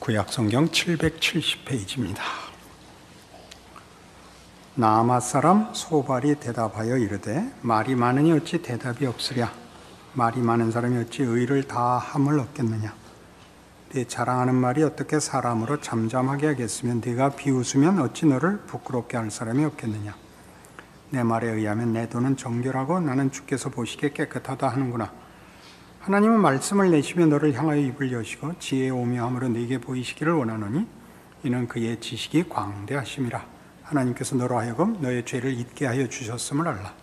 구약성경 770페이지입니다. 나아마 사람 소발이 대답하여 이르되 말이 많으니 어찌 대답이 없으랴. 말이 많은 사람이 어찌 의를 다 함을 얻겠느냐. 네 자랑하는 말이 어떻게 사람으로 잠잠하게 하겠으며 네가 비웃으면 어찌 너를 부끄럽게 할 사람이 없겠느냐. 내 말에 의하면 내 돈은 정결하고 나는 주께서 보시기에 깨끗하다 하는구나. 하나님은 말씀을 내시며 너를 향하여 입을 여시고 지혜의 오묘함으로 네게 보이시기를 원하노니 이는 그의 지식이 광대하심이라. 하나님께서 너로 하여금 너의 죄를 잊게 하여 주셨음을 알라.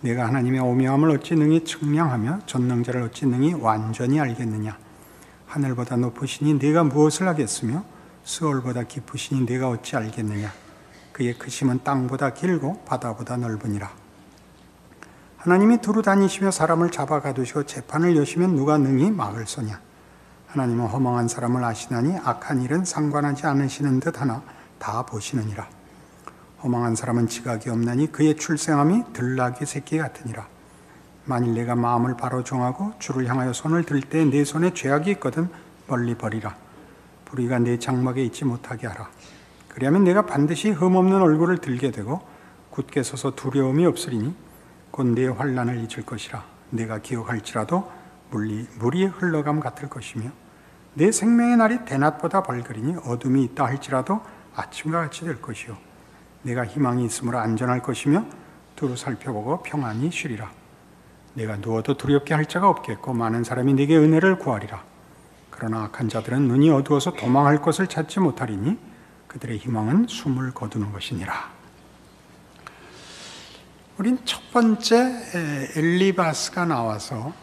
네가 하나님의 오묘함을 어찌 능히 측량하며 전능자를 어찌 능히 완전히 알겠느냐. 하늘보다 높으시니 네가 무엇을 하겠으며 스월보다 깊으시니 네가 어찌 알겠느냐. 그의 크심은 땅보다 길고 바다보다 넓으니라. 하나님이 두루 다니시며 사람을 잡아 가두시고 재판을 여시면 누가 능히 막을 서냐. 하나님은 허망한 사람을 아시나니 악한 일은 상관하지 않으시는 듯 하나 다 보시느니라. 허망한 사람은 지각이 없나니 그의 출생함이 들나귀 새끼 같으니라. 만일 내가 마음을 바로 정하고 주를 향하여 손을 들 때 내 손에 죄악이 있거든 멀리 버리라. 불의가 내 장막에 있지 못하게 하라. 그리하면 내가 반드시 흠없는 얼굴을 들게 되고 굳게 서서 두려움이 없으리니 곧 내 환난을 잊을 것이라. 내가 기억할지라도 물이 흘러감 같을 것이며 내 생명의 날이 대낮보다 밝으리니 어둠이 있다 할지라도 아침과 같이 될 것이요 내가 희망이 있으므로 안전할 것이며 두루 살펴보고 평안히 쉬리라. 내가 누워도 두렵게 할 자가 없겠고 많은 사람이 네게 은혜를 구하리라. 그러나 악한 자들은 눈이 어두워서 도망할 것을 찾지 못하리니 그들의 희망은 숨을 거두는 것이니라. 우린 첫 번째 엘리바스가 나와서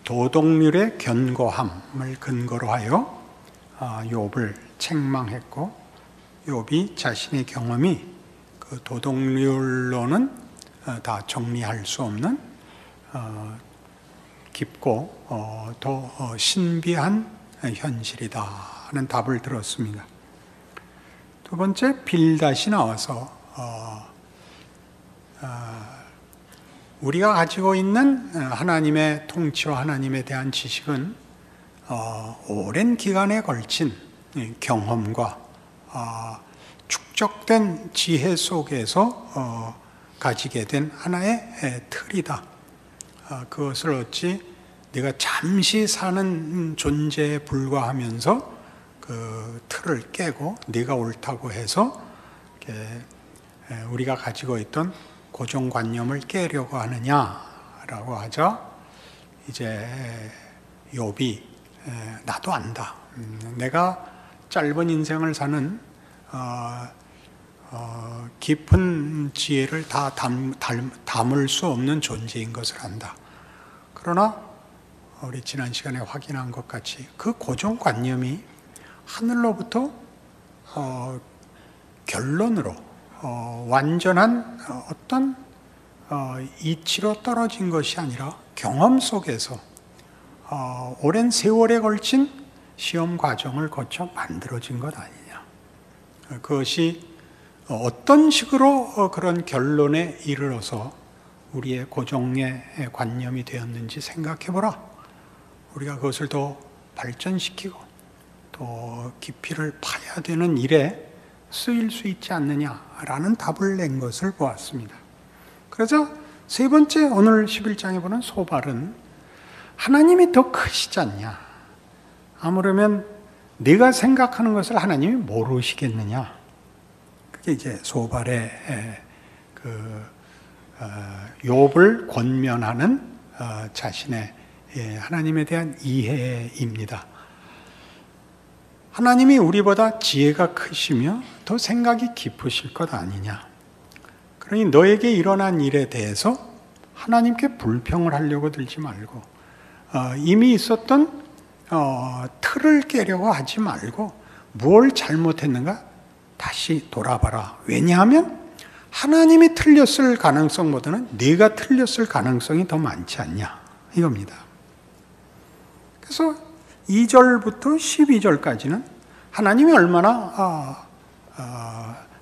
도덕률의 견고함을 근거로 하여 욥을 책망했고 욥이 자신의 경험이 그 도덕률로는 다 정리할 수 없는 깊고 더 신비한 현실이다 하는 답을 들었습니다. 두 번째 빌닷이 나와서 우리가 가지고 있는 하나님의 통치와 하나님에 대한 지식은 오랜 기간에 걸친 경험과 축적된 지혜 속에서 가지게 된 하나의 틀이다. 그것을 어찌 네가 잠시 사는 존재에 불과하면서 그 틀을 깨고 네가 옳다고 해서 우리가 가지고 있던 고정관념을 깨려고 하느냐라고 하자 이제 욥이 나도 안다. 내가 짧은 인생을 사는 깊은 지혜를 다 담을 수 없는 존재인 것을 안다. 그러나 우리 지난 시간에 확인한 것 같이 그 고정관념이 하늘로부터 결론으로 완전한 어떤 이치로 떨어진 것이 아니라 경험 속에서 오랜 세월에 걸친 시험 과정을 거쳐 만들어진 것 아니냐. 그것이 어떤 식으로 그런 결론에 이르러서 우리의 고정의 관념이 되었는지 생각해보라. 우리가 그것을 더 발전시키고 더 깊이를 파야 되는 일에 쓰일 수 있지 않느냐라는 답을 낸 것을 보았습니다. 그래서 세 번째 오늘 11장에 보는 소발은 하나님이 더 크시지 않냐. 아무러면 네가 생각하는 것을 하나님이 모르시겠느냐. 그게 이제 소발의 욥을 권면하는 자신의 하나님에 대한 이해입니다. 하나님이 우리보다 지혜가 크시며 더 생각이 깊으실 것 아니냐. 그러니 너에게 일어난 일에 대해서 하나님께 불평을 하려고 들지 말고 이미 있었던 틀을 깨려고 하지 말고 뭘 잘못했는가 다시 돌아봐라. 왜냐하면 하나님이 틀렸을 가능성보다는 네가 틀렸을 가능성이 더 많지 않냐 이겁니다. 그래서 2절부터 12절까지는 하나님이 얼마나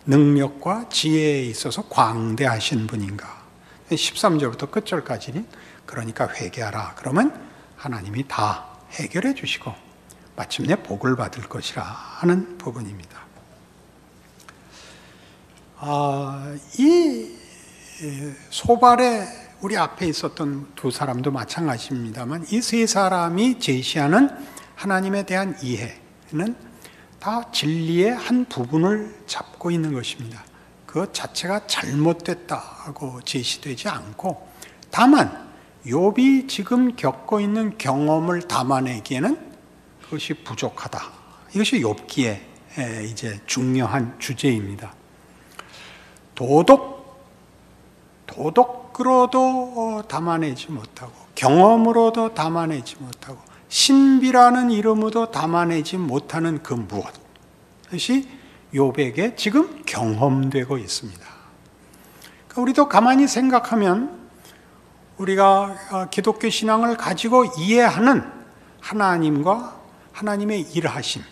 능력과 지혜에 있어서 광대하신 분인가. 13절부터 끝절까지는 그러니까 회개하라. 그러면 하나님이 다 해결해 주시고 마침내 복을 받을 것이라 하는 부분입니다. 이 소발에 우리 앞에 있었던 두 사람도 마찬가지입니다만 이 세 사람이 제시하는 하나님에 대한 이해는 다 진리의 한 부분을 잡고 있는 것입니다. 그 자체가 잘못됐다고 제시되지 않고 다만 욥이 지금 겪고 있는 경험을 담아내기에는 그것이 부족하다. 이것이 욥기의 이제 중요한 주제입니다. 도덕으로도 담아내지 못하고 경험으로도 담아내지 못하고 신비라는 이름으로도 담아내지 못하는 그 무엇, 그것이 욥에게 지금 경험되고 있습니다. 그러니까 우리도 가만히 생각하면 우리가 기독교 신앙을 가지고 이해하는 하나님과 하나님의 일하심에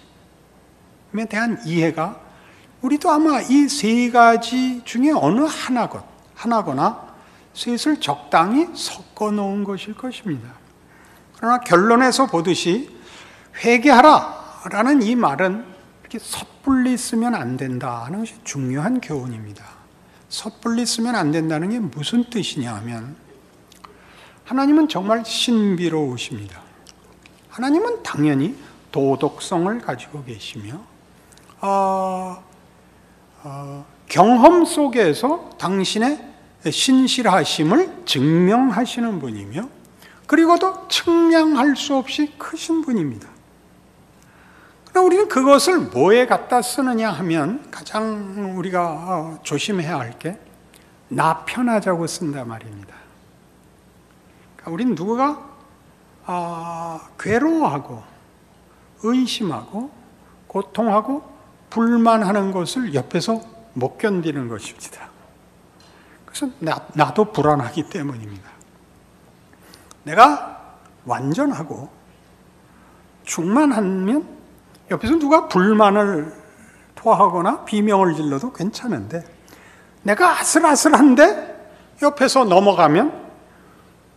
대한 이해가 우리도 아마 이 세 가지 중에 어느 하나거나 셋을 적당히 섞어 놓은 것일 것입니다. 그러나 결론에서 보듯이 회개하라 라는 이 말은 이렇게 섣불리 쓰면 안 된다 하는 것이 중요한 교훈입니다. 섣불리 쓰면 안 된다는 게 무슨 뜻이냐 하면 하나님은 정말 신비로우십니다. 하나님은 당연히 도덕성을 가지고 계시며 경험 속에서 당신의 신실하심을 증명하시는 분이며 그리고도 측량할 수 없이 크신 분입니다. 그러나 우리는 그것을 뭐에 갖다 쓰느냐 하면 가장 우리가 조심해야 할 게 나 편하자고 쓴다 말입니다. 그러니까 우리는 누구가 괴로워하고 의심하고 고통하고 불만하는 것을 옆에서 못 견디는 것입니다. 그래서 나도 불안하기 때문입니다. 내가 완전하고 충만하면 옆에서 누가 불만을 토하거나 비명을 질러도 괜찮은데 내가 아슬아슬한데 옆에서 넘어가면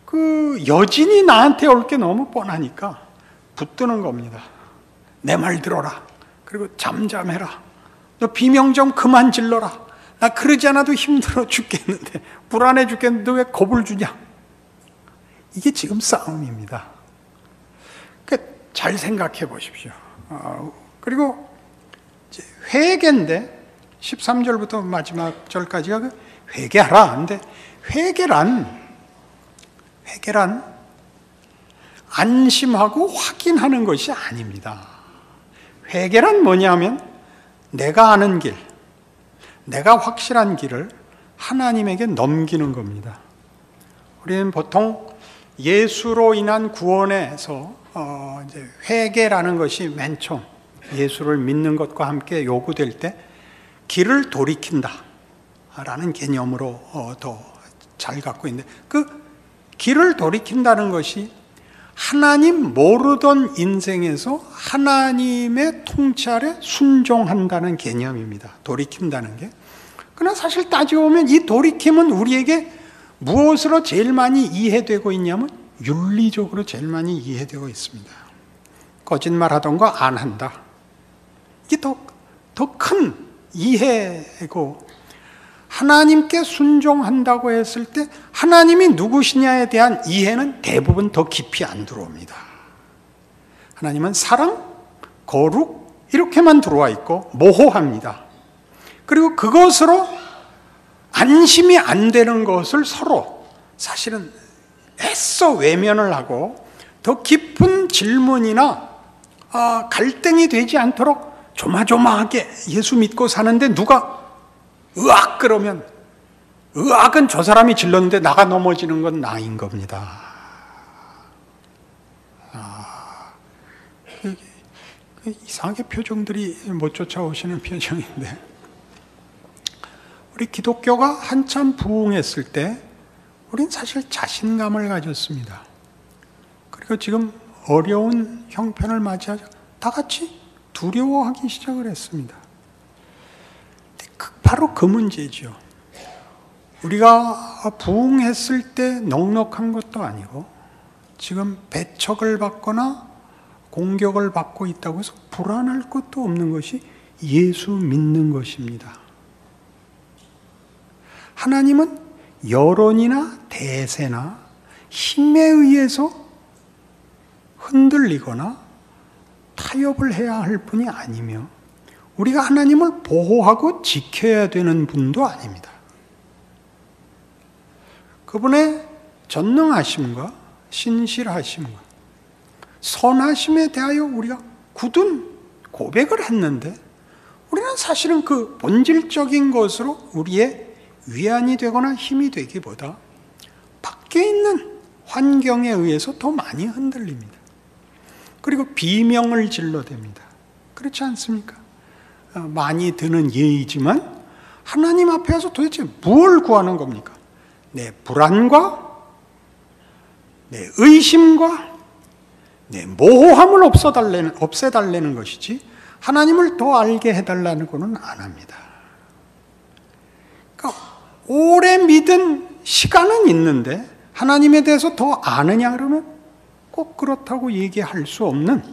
그 여진이 나한테 올 게 너무 뻔하니까 붙드는 겁니다. 내 말 들어라. 그리고 잠잠해라. 너 비명 좀 그만 질러라. 나 그러지 않아도 힘들어 죽겠는데 불안해 죽겠는데 왜 겁을 주냐. 이게 지금 싸움입니다. 잘 생각해 보십시오. 그리고 회개인데 13절부터 마지막 절까지가 회개하라. 근데 회개란 안심하고 확인하는 것이 아닙니다. 회개란 뭐냐면 내가 아는 길, 내가 확실한 길을 하나님에게 넘기는 겁니다. 우리는 보통 예수로 인한 구원에서 이제 회개라는 것이 맨 처음 예수를 믿는 것과 함께 요구될 때 길을 돌이킨다 라는 개념으로 더 잘 갖고 있는데 그 길을 돌이킨다는 것이 하나님 모르던 인생에서 하나님의 통치 아래 순종한다는 개념입니다. 돌이킨다는 게. 그러나 사실 따지고 보면 이 돌이킴은 우리에게 무엇으로 제일 많이 이해되고 있냐면 윤리적으로 제일 많이 이해되고 있습니다. 거짓말하던 거 안 한다. 이게 더 큰 이해고 하나님께 순종한다고 했을 때 하나님이 누구시냐에 대한 이해는 대부분 더 깊이 안 들어옵니다. 하나님은 사랑, 거룩 이렇게만 들어와 있고 모호합니다. 그리고 그것으로 안심이 안 되는 것을 서로 사실은 애써 외면을 하고 더 깊은 질문이나 갈등이 되지 않도록 조마조마하게 예수 믿고 사는데 누가 으악 그러면 으악은 저 사람이 질렀는데 나가 넘어지는 건 나인 겁니다. 이상하게 표정들이 못 쫓아오시는 표정인데 우리 기독교가 한참 부흥했을 때 우린 사실 자신감을 가졌습니다. 그리고 지금 어려운 형편을 맞이하자 다 같이 두려워하기 시작을 했습니다. 바로 그 문제죠. 우리가 부흥했을 때 넉넉한 것도 아니고 지금 배척을 받거나 공격을 받고 있다고 해서 불안할 것도 없는 것이 예수 믿는 것입니다. 하나님은 여론이나 대세나 힘에 의해서 흔들리거나 타협을 해야 할 분이 아니며 우리가 하나님을 보호하고 지켜야 되는 분도 아닙니다. 그분의 전능하심과 신실하심과 선하심에 대하여 우리가 굳은 고백을 했는데 우리는 사실은 그 본질적인 것으로 우리의 위안이 되거나 힘이 되기보다 밖에 있는 환경에 의해서 더 많이 흔들립니다. 그리고 비명을 질러댑니다. 그렇지 않습니까? 많이 드는 예이지만 하나님 앞에 와서 도대체 뭘 구하는 겁니까? 내 불안과 내 의심과 내 모호함을 없애달라는 것이지 하나님을 더 알게 해달라는 것은 안 합니다. 그러니까 오래 믿은 시간은 있는데 하나님에 대해서 더 아느냐 그러면 꼭 그렇다고 얘기할 수 없는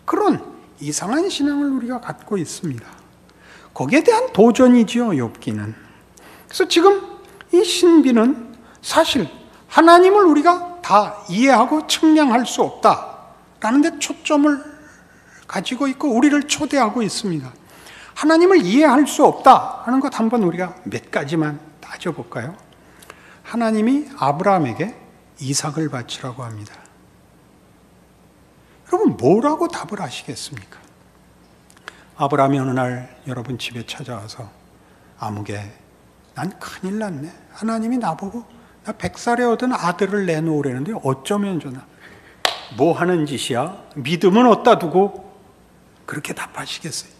그런 이상한 신앙을 우리가 갖고 있습니다. 거기에 대한 도전이지요, 욥기는. 그래서 지금 이 신비는 사실 하나님을 우리가 다 이해하고 측량할 수 없다라는 데 초점을 가지고 있고 우리를 초대하고 있습니다. 하나님을 이해할 수 없다 하는 것 한번 우리가 몇 가지만 따져볼까요? 하나님이 아브라함에게 이삭을 바치라고 합니다. 여러분 뭐라고 답을 하시겠습니까? 아브라함이 어느 날 여러분 집에 찾아와서 아무개 난 큰일 났네. 하나님이 나보고 나 100살에 얻은 아들을 내놓으려는데 어쩌면 좋나. 뭐 하는 짓이야? 믿음은 어디다 두고 그렇게 답하시겠어요?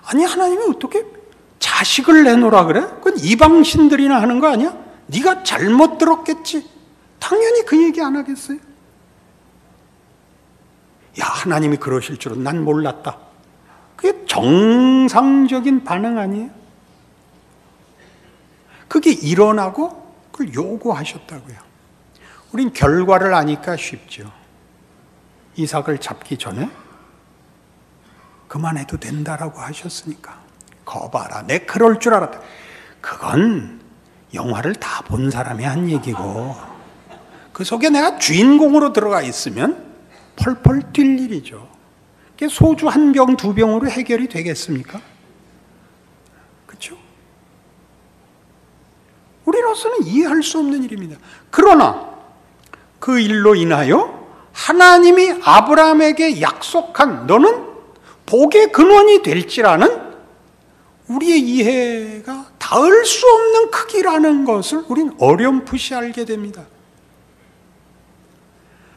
아니 하나님이 어떻게 자식을 내놓으라 그래? 그건 이방신들이나 하는 거 아니야? 네가 잘못 들었겠지. 당연히 그 얘기 안 하겠어요? 야, 하나님이 그러실 줄은 난 몰랐다. 그게 정상적인 반응 아니에요? 그게 일어나고 그걸 요구하셨다고요. 우린 결과를 아니까 쉽죠. 이삭을 잡기 전에 그만해도 된다라고 하셨으니까. 거봐라, 내 그럴 줄 알았다. 그건 영화를 다 본 사람이 한 얘기고 그 속에 내가 주인공으로 들어가 있으면 펄펄 뛸 일이죠. 소주 한 병, 두 병으로 해결이 되겠습니까? 그렇죠? 우리로서는 이해할 수 없는 일입니다. 그러나 그 일로 인하여 하나님이 아브라함에게 약속한 너는 복의 근원이 될지라는 우리의 이해가 닿을 수 없는 크기라는 것을 우린 어렴풋이 알게 됩니다.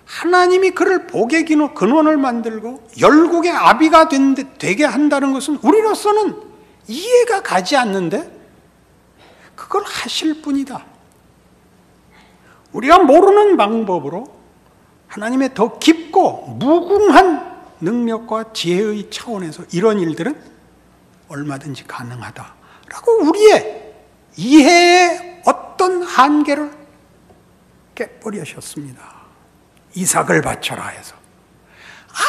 하나님이 그를 복의 근원을 만들고 열국의 아비가 되게 한다는 것은 우리로서는 이해가 가지 않는데 그걸 하실 분이다. 우리가 모르는 방법으로 하나님의 더 깊고 무궁한 능력과 지혜의 차원에서 이런 일들은 얼마든지 가능하다라고 우리의 이해의 어떤 한계를 깨버리셨습니다. 이삭을 바쳐라 해서.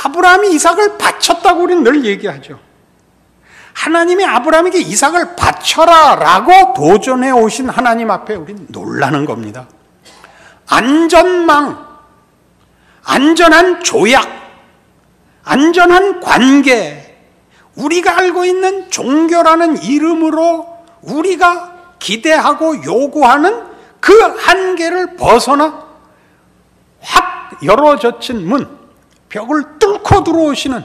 아브라함이 이삭을 바쳤다고 우리는 늘 얘기하죠. 하나님이 아브라함에게 이삭을 바쳐라 라고 도전해 오신 하나님 앞에 우리는 놀라는 겁니다. 안전망, 안전한 조약, 안전한 관계, 우리가 알고 있는 종교라는 이름으로 우리가 기대하고 요구하는 그 한계를 벗어나 확 열어젖힌 문, 벽을 뚫고 들어오시는,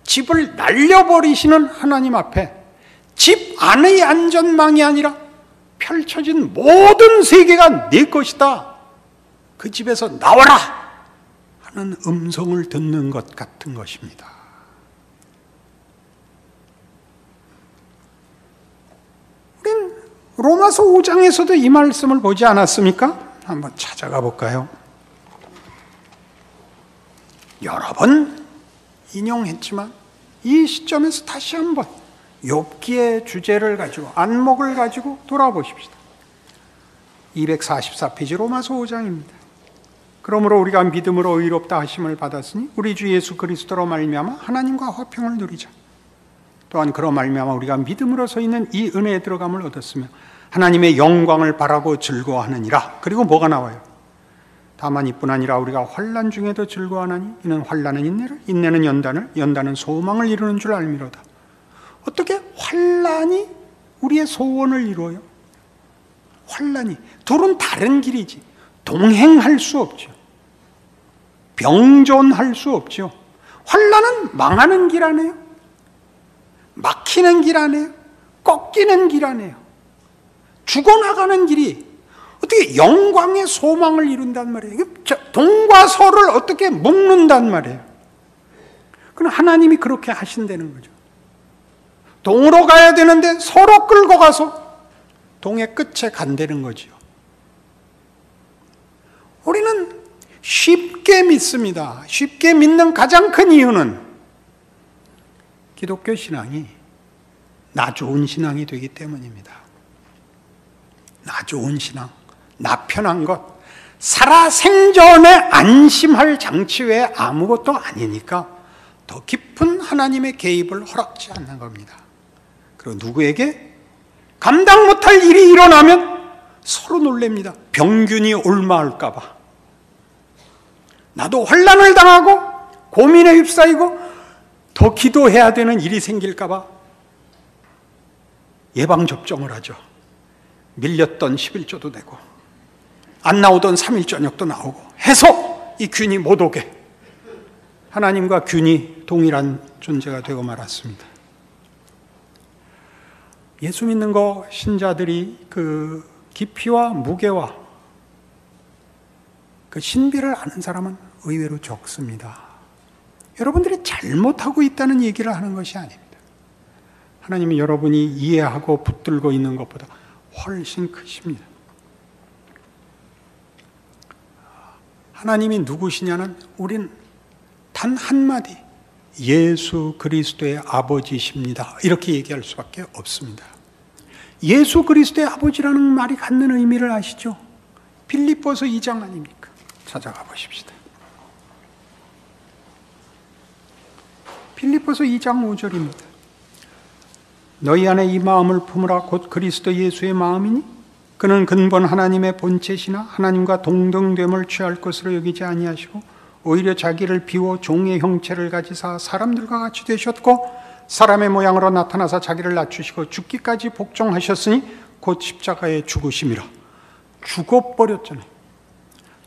집을 날려버리시는 하나님 앞에 집 안의 안전망이 아니라 펼쳐진 모든 세계가 네 것이다. 그 집에서 나와라 하는 음성을 듣는 것 같은 것입니다. 우린 로마서 5장에서도 이 말씀을 보지 않았습니까? 한번 찾아가 볼까요? 여러 번 인용했지만 이 시점에서 다시 한번 욥기의 주제를 가지고 안목을 가지고 돌아보십시다. 244페이지 로마서 5장입니다. 그러므로 우리가 믿음으로 의롭다 하심을 받았으니 우리 주 예수 그리스도로 말미암아 하나님과 화평을 누리자. 또한 그로 말미암아 우리가 믿음으로 서 있는 이 은혜에 들어감을 얻었으며 하나님의 영광을 바라고 즐거워하느니라. 그리고 뭐가 나와요? 다만 이뿐 아니라 우리가 환난 중에도 즐거워하나니 이는 환난은 인내를, 인내는 연단을, 연단은 소망을 이루는 줄 알미로다. 어떻게 환난이 우리의 소원을 이루어요? 환난이 둘은 다른 길이지 동행할 수 없죠. 병존할 수 없죠. 환난은 망하는 길 아니에요? 막히는 길 아니에요? 꺾이는 길 아니에요? 죽어나가는 길이 어떻게 영광의 소망을 이룬단 말이에요? 동과 서를 어떻게 묶는단 말이에요? 그럼 하나님이 그렇게 하신다는 거죠. 동으로 가야 되는데 서로 끌고 가서 동의 끝에 간다는 거지요. 우리는 쉽게 믿습니다. 쉽게 믿는 가장 큰 이유는 기독교 신앙이 나 좋은 신앙이 되기 때문입니다. 나 좋은 신앙, 나 편한 것, 살아생전에 안심할 장치 외에 아무것도 아니니까 더 깊은 하나님의 개입을 허락지 않는 겁니다. 그리고 누구에게 감당 못할 일이 일어나면 서로 놀랍니다. 병균이 옮아올까 봐. 나도 환난을 당하고 고민에 휩싸이고 더 기도해야 되는 일이 생길까 봐 예방접종을 하죠. 밀렸던 11조도 되고 안 나오던 3일 저녁도 나오고 해서 이 균이 못 오게 하나님과 균이 동일한 존재가 되고 말았습니다. 예수 믿는 거 신자들이 그 깊이와 무게와 그 신비를 아는 사람은 의외로 적습니다. 여러분들이 잘못하고 있다는 얘기를 하는 것이 아닙니다. 하나님이 여러분이 이해하고 붙들고 있는 것보다 훨씬 크십니다. 하나님이 누구시냐는 우린 단 한마디 예수 그리스도의 아버지십니다. 이렇게 얘기할 수밖에 없습니다. 예수 그리스도의 아버지라는 말이 갖는 의미를 아시죠? 빌립보서 2장 아닙니까? 찾아가 보십시다. 빌립보서 2장 5절입니다. 너희 안에 이 마음을 품으라 곧 그리스도 예수의 마음이니 그는 근본 하나님의 본체시나 하나님과 동등됨을 취할 것으로 여기지 아니하시고 오히려 자기를 비워 종의 형체를 가지사 사람들과 같이 되셨고 사람의 모양으로 나타나사 자기를 낮추시고 죽기까지 복종하셨으니 곧 십자가에 죽으심이라. 죽어버렸잖아요.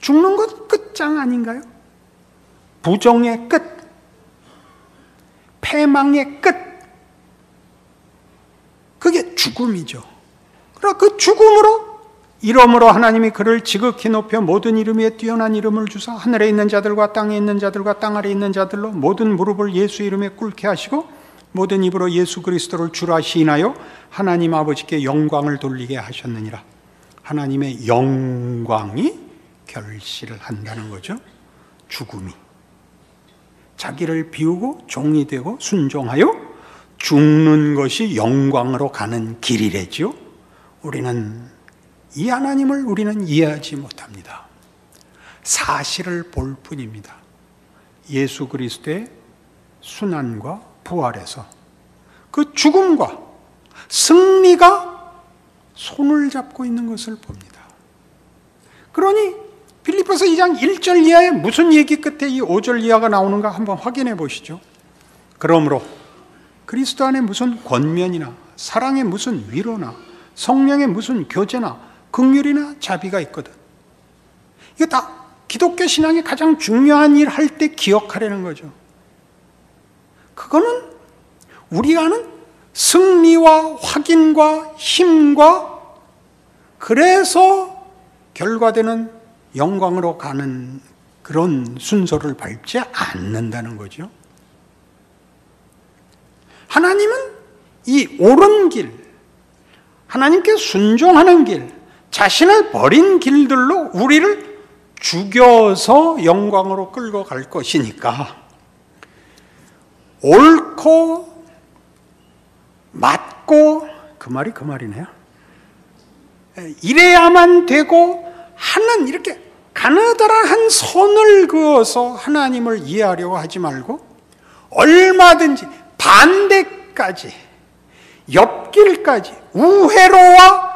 죽는 것 끝장 아닌가요? 부정의 끝, 패망의 끝, 그게 죽음이죠. 그러나 그 죽음으로 이름으로 하나님이 그를 지극히 높여 모든 이름 위에 뛰어난 이름을 주사 하늘에 있는 자들과 땅에 있는 자들과 땅 아래 있는 자들로 모든 무릎을 예수 이름에 꿇게 하시고 모든 입으로 예수 그리스도를 주라 시인하여 하나님 아버지께 영광을 돌리게 하셨느니라. 하나님의 영광이 결실을 한다는 거죠. 죽음이 자기를 비우고 종이 되고 순종하여 죽는 것이 영광으로 가는 길이래죠. 우리는 이 하나님을 우리는 이해하지 못합니다. 사실을 볼 뿐입니다. 예수 그리스도의 순환과 부활에서 그 죽음과 승리가 손을 잡고 있는 것을 봅니다. 그러니 빌립보서 2장 1절 이하에 무슨 얘기 끝에 이 5절 이하가 나오는가 한번 확인해 보시죠. 그러므로 그리스도 안에 무슨 권면이나 사랑의 무슨 위로나 성령의 무슨 교제나 긍휼이나 자비가 있거든. 이거 다 기독교 신앙의 가장 중요한 일 할 때 기억하려는 거죠. 그거는 우리가 아는 승리와 확인과 힘과 그래서 결과되는 영광으로 가는 그런 순서를 밟지 않는다는 거죠. 하나님은 이 옳은 길, 하나님께 순종하는 길, 자신을 버린 길들로 우리를 죽여서 영광으로 끌고 갈 것이니까 옳고 맞고 그 말이 그 말이네요. 이래야만 되고 하는 이렇게 가느다란 선을 그어서 하나님을 이해하려고 하지 말고 얼마든지 반대까지, 옆길까지, 우회로와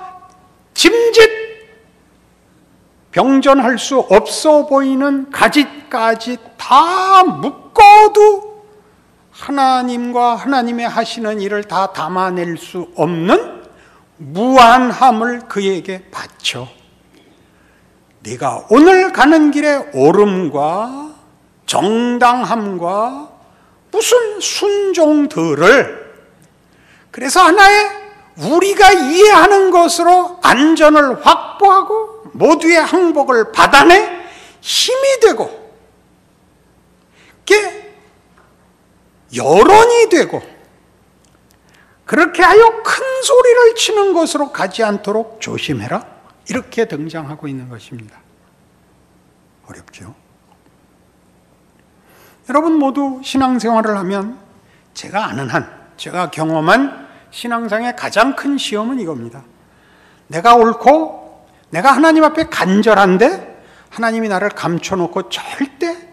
짐짓 병전할 수 없어 보이는 가지까지 다 묶어도 하나님과 하나님의 하시는 일을 다 담아낼 수 없는 무한함을 그에게 바쳐 네가 오늘 가는 길에 옳음과 정당함과 무슨 순종들을 그래서 하나의 우리가 이해하는 것으로 안전을 확보하고 모두의 항복을 받아내 힘이 되고 그게 여론이 되고 그렇게 하여 큰 소리를 치는 것으로 가지 않도록 조심해라. 이렇게 등장하고 있는 것입니다. 어렵죠? 여러분 모두 신앙생활을 하면 제가 아는 한, 제가 경험한 신앙생활의 가장 큰 시험은 이겁니다. 내가 옳고 내가 하나님 앞에 간절한데 하나님이 나를 감춰놓고 절대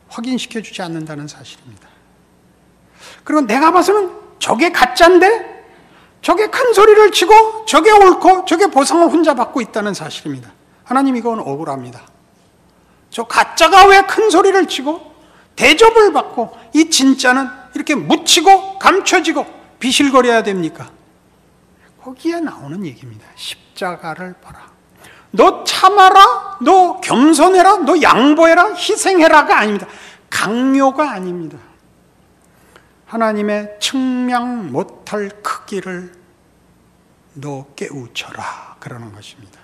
확인시켜 주지 않는다는 사실입니다. 그리고 내가 봐서는 저게 가짜인데 저게 큰 소리를 치고 저게 옳고 저게 보상을 혼자 받고 있다는 사실입니다. 하나님 이건 억울합니다. 저 가짜가 왜 큰 소리를 치고 대접을 받고 이 진짜는 이렇게 묻히고 감춰지고 비실거려야 됩니까? 거기에 나오는 얘기입니다. 십자가를 봐라. 너 참아라, 너 겸손해라, 너 양보해라, 희생해라가 아닙니다. 강요가 아닙니다. 하나님의 측량 못할 크기를 너 깨우쳐라 그러는 것입니다.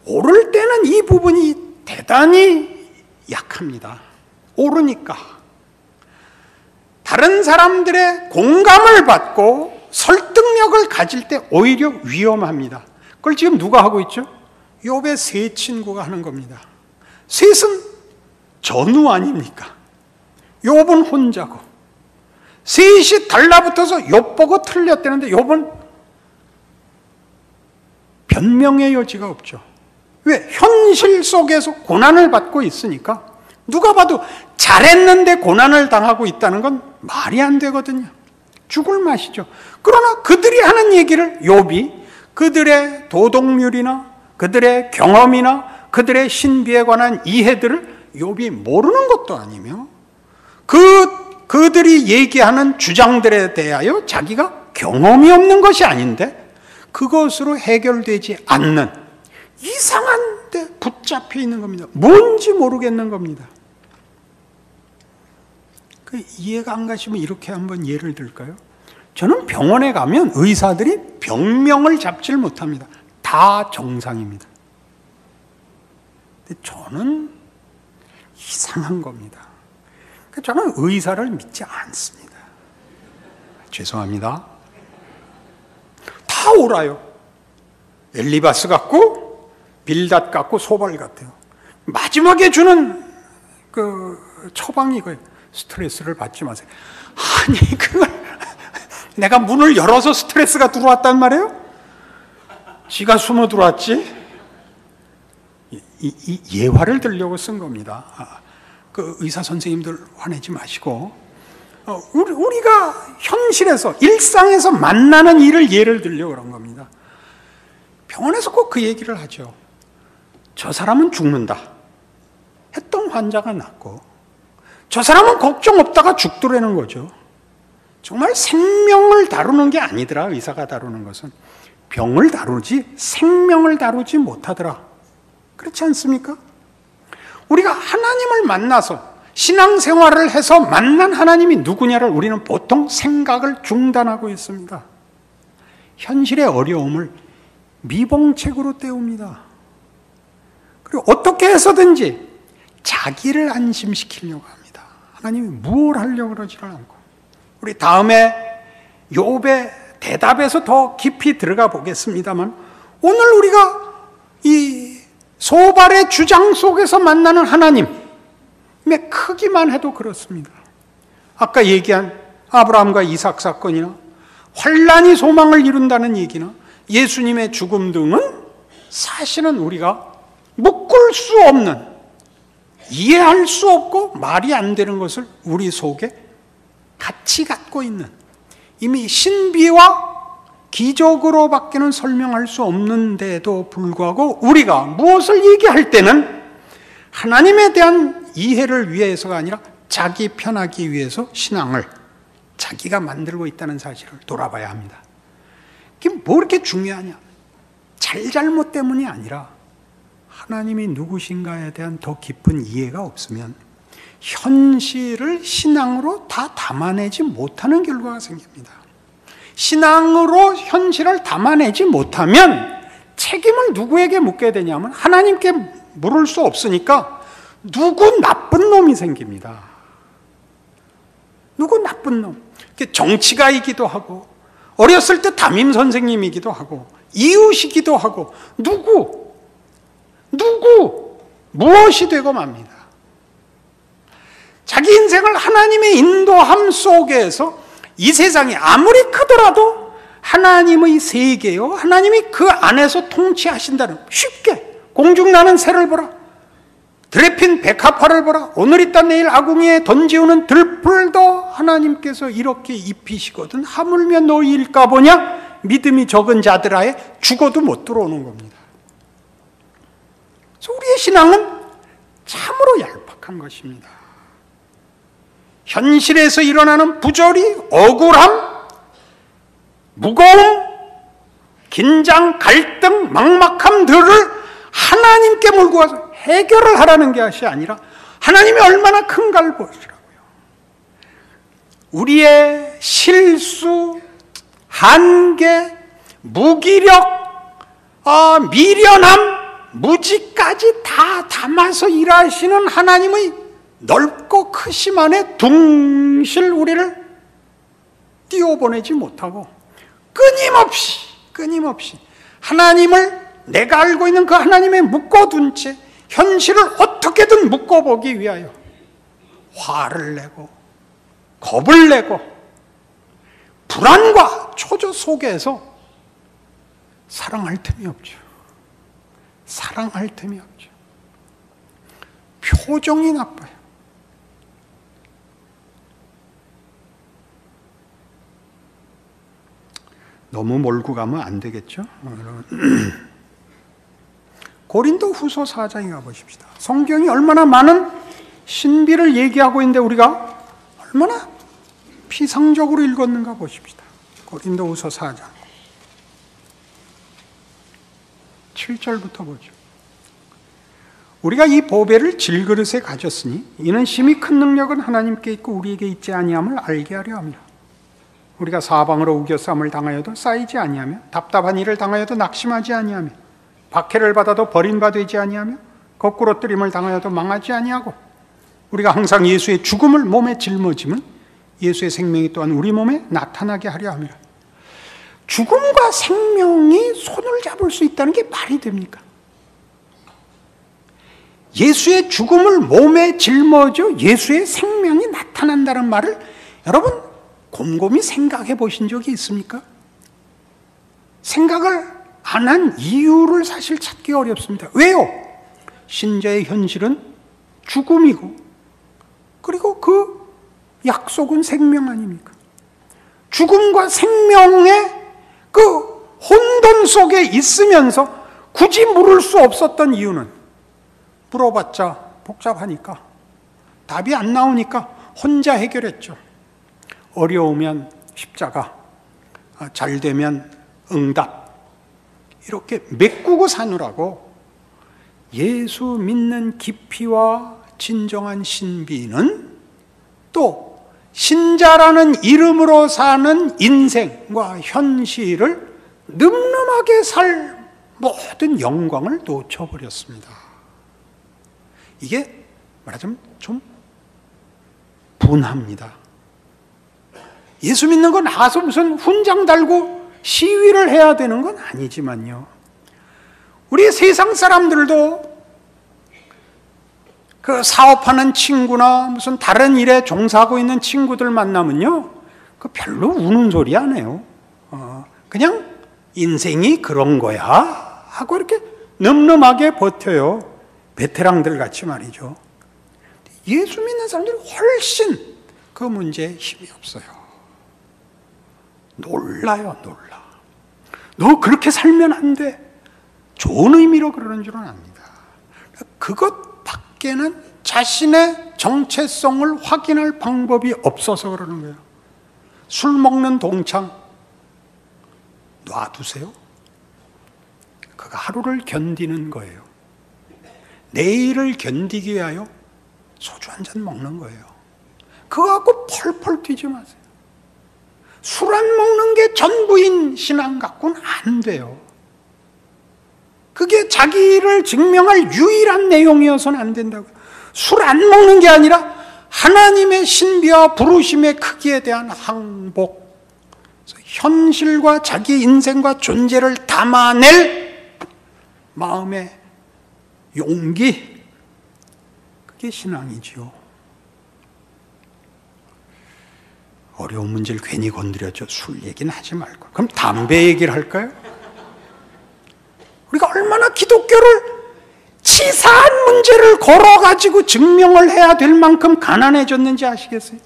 옳을 때는 이 부분이 대단히 약합니다. 옳으니까 다른 사람들의 공감을 받고 설득력을 가질 때 오히려 위험합니다. 그걸 지금 누가 하고 있죠? 욥의 세 친구가 하는 겁니다. 셋은 전우 아닙니까? 욥은 혼자고 셋이 달라붙어서 욥 보고 틀렸다는데 욥은 변명의 여지가 없죠. 왜? 현실 속에서 고난을 받고 있으니까 누가 봐도 잘했는데 고난을 당하고 있다는 건 말이 안 되거든요. 죽을 맛이죠. 그러나 그들이 하는 얘기를 욥이 그들의 도덕률이나 그들의 경험이나 그들의 신비에 관한 이해들을 욥이 모르는 것도 아니며 그들이 얘기하는 주장들에 대하여 자기가 경험이 없는 것이 아닌데 그것으로 해결되지 않는 이상한 데 붙잡혀 있는 겁니다. 뭔지 모르겠는 겁니다. 그 이해가 안 가시면 이렇게 한번 예를 들까요? 저는 병원에 가면 의사들이 병명을 잡지를 못합니다. 다 정상입니다. 근데 저는 이상한 겁니다. 저는 의사를 믿지 않습니다. 죄송합니다. 다 옳아요. 엘리바스 같고 빌닷 같고 소발 같아요. 마지막에 주는 그 처방이 이거예요. 스트레스를 받지 마세요. 아니 그걸 내가 문을 열어서 스트레스가 들어왔단 말이에요? 지가 숨어 들어왔지? 이 예화를 들려고 쓴 겁니다. 그 의사 선생님들 화내지 마시고 우리가 현실에서 일상에서 만나는 일을 예를 들려고 그런 겁니다. 병원에서 꼭 그 얘기를 하죠. 저 사람은 죽는다 했던 환자가 낫고 저 사람은 걱정 없다가 죽더라는 거죠. 정말 생명을 다루는 게 아니더라. 의사가 다루는 것은 병을 다루지 생명을 다루지 못하더라. 그렇지 않습니까? 우리가 하나님을 만나서 신앙생활을 해서 만난 하나님이 누구냐를 우리는 보통 생각을 중단하고 있습니다. 현실의 어려움을 미봉책으로 때웁니다. 그리고 어떻게 해서든지 자기를 안심시키려고 합니다. 하나님이 뭘 하려고 그러지를 않고. 우리 다음에 욥의 대답에서 더 깊이 들어가 보겠습니다만 오늘 우리가 이 소발의 주장 속에서 만나는 하나님의 크기만 해도 그렇습니다. 아까 얘기한 아브라함과 이삭 사건이나 환란이 소망을 이룬다는 얘기나 예수님의 죽음 등은 사실은 우리가 묶을 수 없는, 이해할 수 없고 말이 안 되는 것을 우리 속에 같이 갖고 있는, 이미 신비와 기적으로밖에는 설명할 수 없는데도 불구하고 우리가 무엇을 얘기할 때는 하나님에 대한 이해를 위해서가 아니라 자기 편하기 위해서 신앙을 자기가 만들고 있다는 사실을 돌아봐야 합니다. 이게 뭐 이렇게 중요하냐? 잘잘못 때문이 아니라 하나님이 누구신가에 대한 더 깊은 이해가 없으면 현실을 신앙으로 다 담아내지 못하는 결과가 생깁니다. 신앙으로 현실을 담아내지 못하면 책임을 누구에게 묻게 되냐면 하나님께 물을 수 없으니까 누구 나쁜 놈이 생깁니다. 누구 나쁜 놈. 정치가이기도 하고 어렸을 때 담임 선생님이기도 하고 이웃이기도 하고 누구 무엇이 되고 맙니다. 자기 인생을 하나님의 인도함 속에서 이 세상이 아무리 크더라도 하나님의 세계요, 하나님이 그 안에서 통치하신다는, 쉽게 공중나는 새를 보라, 들에 핀 백합화를 보라, 오늘 있다 내일 아궁이에 던지우는 들풀도 하나님께서 이렇게 입히시거든 하물며 너희일까 보냐? 믿음이 적은 자들아에 죽어도 못 들어오는 겁니다. 그래서 우리의 신앙은 참으로 얄팍한 것입니다. 현실에서 일어나는 부조리, 억울함, 무거움, 긴장, 갈등, 막막함들을 하나님께 몰고 와서 해결을 하라는 것이 아니라 하나님이 얼마나 큰가를 보시라고요. 우리의 실수, 한계, 무기력, 미련함, 무지까지 다 담아서 일하시는 하나님의 넓고 크심 안에 둥실 우리를 띄워보내지 못하고 끊임없이 하나님을, 내가 알고 있는 그 하나님에 묶어둔 채 현실을 어떻게든 묶어보기 위하여 화를 내고 겁을 내고 불안과 초조 속에서 사랑할 틈이 없죠. 사랑할 틈이 없죠. 표정이 나빠요. 너무 몰고 가면 안 되겠죠? 고린도 후서 4장에 가보십시다. 성경이 얼마나 많은 신비를 얘기하고 있는데 우리가 얼마나 피상적으로 읽었는가 보십시다. 고린도 후서 4장 7절부터 보죠. 우리가 이 보배를 질그릇에 가졌으니 이는 심히 큰 능력은 하나님께 있고 우리에게 있지 아니함을 알게 하려 합니다. 우리가 사방으로 우겨쌈을 당하여도 쌓이지 아니하며 답답한 일을 당하여도 낙심하지 아니하며 박해를 받아도 버림바 되지 아니하며 거꾸로 뜨림을 당하여도 망하지 아니하고 우리가 항상 예수의 죽음을 몸에 짊어지면 예수의 생명이 또한 우리 몸에 나타나게 하려 합니다. 죽음과 생명이 손을 잡을 수 있다는 게 말이 됩니까? 예수의 죽음을 몸에 짊어져 예수의 생명이 나타난다는 말을 여러분 곰곰이 생각해 보신 적이 있습니까? 생각을 안 한 이유를 사실 찾기 어렵습니다. 왜요? 신자의 현실은 죽음이고 그리고 그 약속은 생명 아닙니까? 죽음과 생명의 그 혼돈 속에 있으면서 굳이 물을 수 없었던 이유는 물어봤자 복잡하니까 답이 안 나오니까 혼자 해결했죠. 어려우면 십자가, 잘 되면 응답, 이렇게 메꾸고 사느라고 예수 믿는 깊이와 진정한 신비는 또 신자라는 이름으로 사는 인생과 현실을 늠름하게 살 모든 영광을 놓쳐버렸습니다. 이게 말하자면 좀 분합니다. 예수 믿는 건 나가서 무슨 훈장 달고 시위를 해야 되는 건 아니지만요. 우리 세상 사람들도 그 사업하는 친구나 무슨 다른 일에 종사하고 있는 친구들 만나면요, 그 별로 우는 소리 안 해요. 그냥 인생이 그런 거야 하고 이렇게 늠름하게 버텨요. 베테랑들 같이 말이죠. 예수 믿는 사람들이 훨씬 그 문제에 힘이 없어요. 놀라요, 놀라. 너 그렇게 살면 안 돼. 좋은 의미로 그러는 줄은 압니다. 그것 밖에는 자신의 정체성을 확인할 방법이 없어서 그러는 거예요. 술 먹는 동창 놔두세요. 그가 하루를 견디는 거예요. 내일을 견디기 위하여 소주 한 잔 먹는 거예요. 그거 갖고 펄펄 뛰지 마세요. 술 안 먹는 게 전부인 신앙 갖고는 안 돼요. 그게 자기를 증명할 유일한 내용이어서는 안 된다고요. 술 안 먹는 게 아니라 하나님의 신비와 부르심의 크기에 대한 항복, 현실과 자기 인생과 존재를 담아낼 마음의 용기, 그게 신앙이지요. 어려운 문제를 괜히 건드렸죠. 술 얘기는 하지 말고. 그럼 담배 얘기를 할까요? 우리가 얼마나 기독교를 치사한 문제를 걸어가지고 증명을 해야 될 만큼 가난해졌는지 아시겠어요?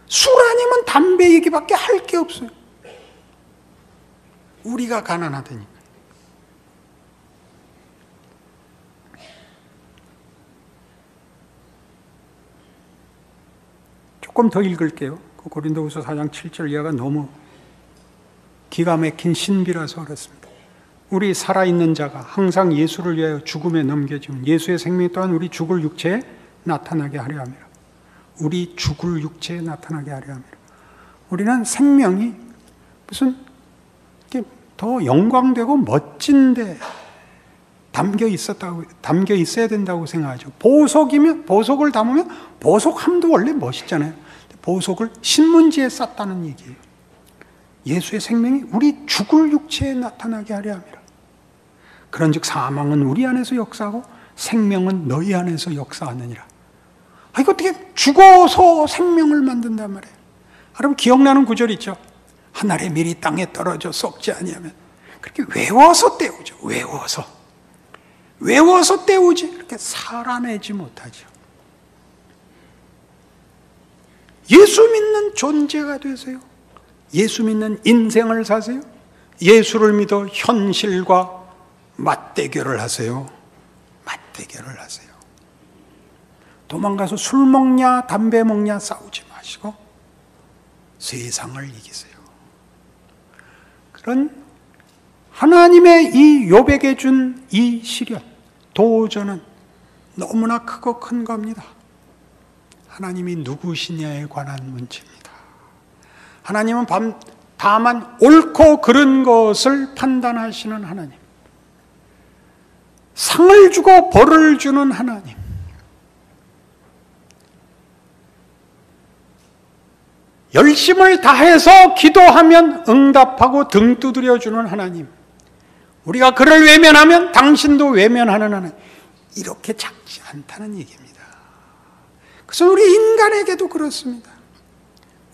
술 아니면 담배 얘기밖에 할 게 없어요. 우리가 가난하다니까. 조금 더 읽을게요. 고린도후서 4장 7절 이하가 너무 기가 막힌 신비라서 그렇습니다. 우리 살아있는 자가 항상 예수를 위하여 죽음에 넘겨지면 이예수의 생명 또한 우리 죽을 육체에 나타나게 하려 함이라. 우리 죽을 육체에 나타나게 하려 함이라. 우리는 생명이 무슨 이렇게 더 영광되고 멋진데 담겨 있어야 된다고 생각하죠. 보석이면, 보석을 담으면 보석함도 원래 멋있잖아요. 보석을 신문지에 쌌다는 얘기예요. 예수의 생명이 우리 죽을 육체에 나타나게 하려 함이라. 그런즉 사망은 우리 안에서 역사하고 생명은 너희 안에서 역사하느니라. 이거 어떻게 죽어서 생명을 만든단 말이에요. 여러분 기억나는 구절 있죠? 하늘의 밀이 땅에 떨어져 썩지 아니하면. 그렇게 외워서 때우죠. 외워서 때우지 그렇게 살아내지 못하죠. 예수 믿는 존재가 되세요. 예수 믿는 인생을 사세요. 예수를 믿어 현실과 맞대결을 하세요. 맞대결을 하세요. 도망가서 술 먹냐 담배 먹냐 싸우지 마시고 세상을 이기세요. 그런 하나님의 이 욥에게 준 이 시련, 도전은 너무나 크고 큰 겁니다. 하나님이 누구시냐에 관한 문제입니다. 하나님은 다만 옳고 그른 것을 판단하시는 하나님, 상을 주고 벌을 주는 하나님, 열심을 다해서 기도하면 응답하고 등 두드려주는 하나님, 우리가 그를 외면하면 당신도 외면하는 하나님, 이렇게 작지 않다는 얘기입니다. 그래서 우리 인간에게도 그렇습니다.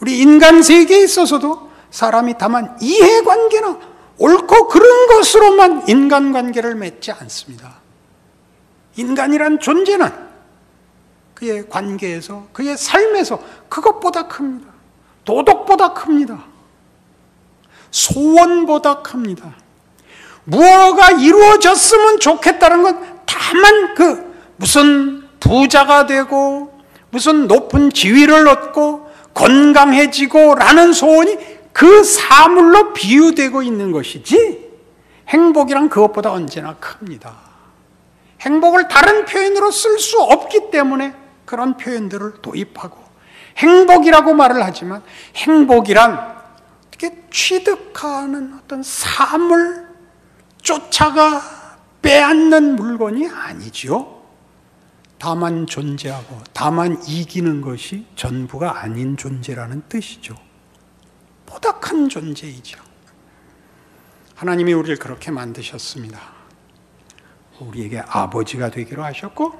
우리 인간 세계에 있어서도 사람이 다만 이해관계나 옳고 그른 것으로만 인간관계를 맺지 않습니다. 인간이란 존재는 그의 관계에서, 그의 삶에서 그것보다 큽니다. 도덕보다 큽니다. 소원보다 큽니다. 무엇가 이루어졌으면 좋겠다는 건 다만 무슨 부자가 되고 무슨 높은 지위를 얻고 건강해지고 라는 소원이 그 사물로 비유되고 있는 것이지, 행복이란 그것보다 언제나 큽니다. 행복을 다른 표현으로 쓸 수 없기 때문에 그런 표현들을 도입하고 행복이라고 말을 하지만, 행복이란 어떻게 취득하는 어떤 사물 쫓아가 빼앗는 물건이 아니지요. 다만 존재하고 다만 이기는 것이 전부가 아닌 존재라는 뜻이죠. 보다 큰 존재이죠. 하나님이 우리를 그렇게 만드셨습니다. 우리에게 아버지가 되기로 하셨고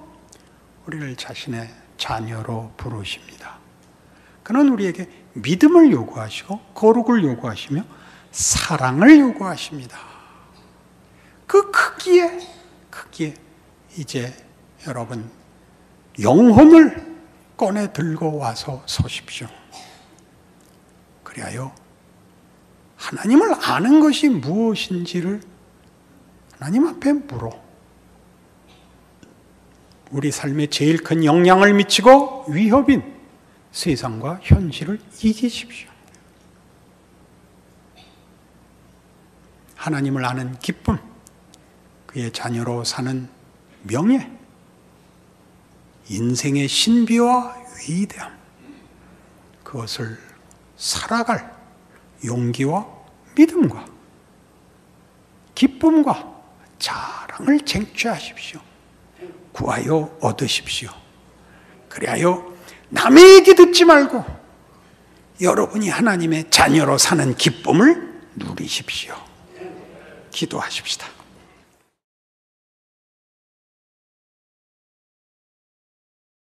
우리를 자신의 자녀로 부르십니다. 그는 우리에게 믿음을 요구하시고 거룩을 요구하시며 사랑을 요구하십니다. 그 크기에 있기에 이제 여러분 영혼을 꺼내 들고 와서 서십시오. 그리하여 하나님을 아는 것이 무엇인지를 하나님 앞에 물어 우리 삶에 제일 큰 영향을 미치고 위협인 세상과 현실을 이기십시오. 하나님을 아는 기쁨, 그의 자녀로 사는 명예, 인생의 신비와 위대함, 그것을 살아갈 용기와 믿음과 기쁨과 자랑을 쟁취하십시오. 구하여 얻으십시오. 그리하여 남의 얘기 듣지 말고 여러분이 하나님의 자녀로 사는 기쁨을 누리십시오. 기도하십시다.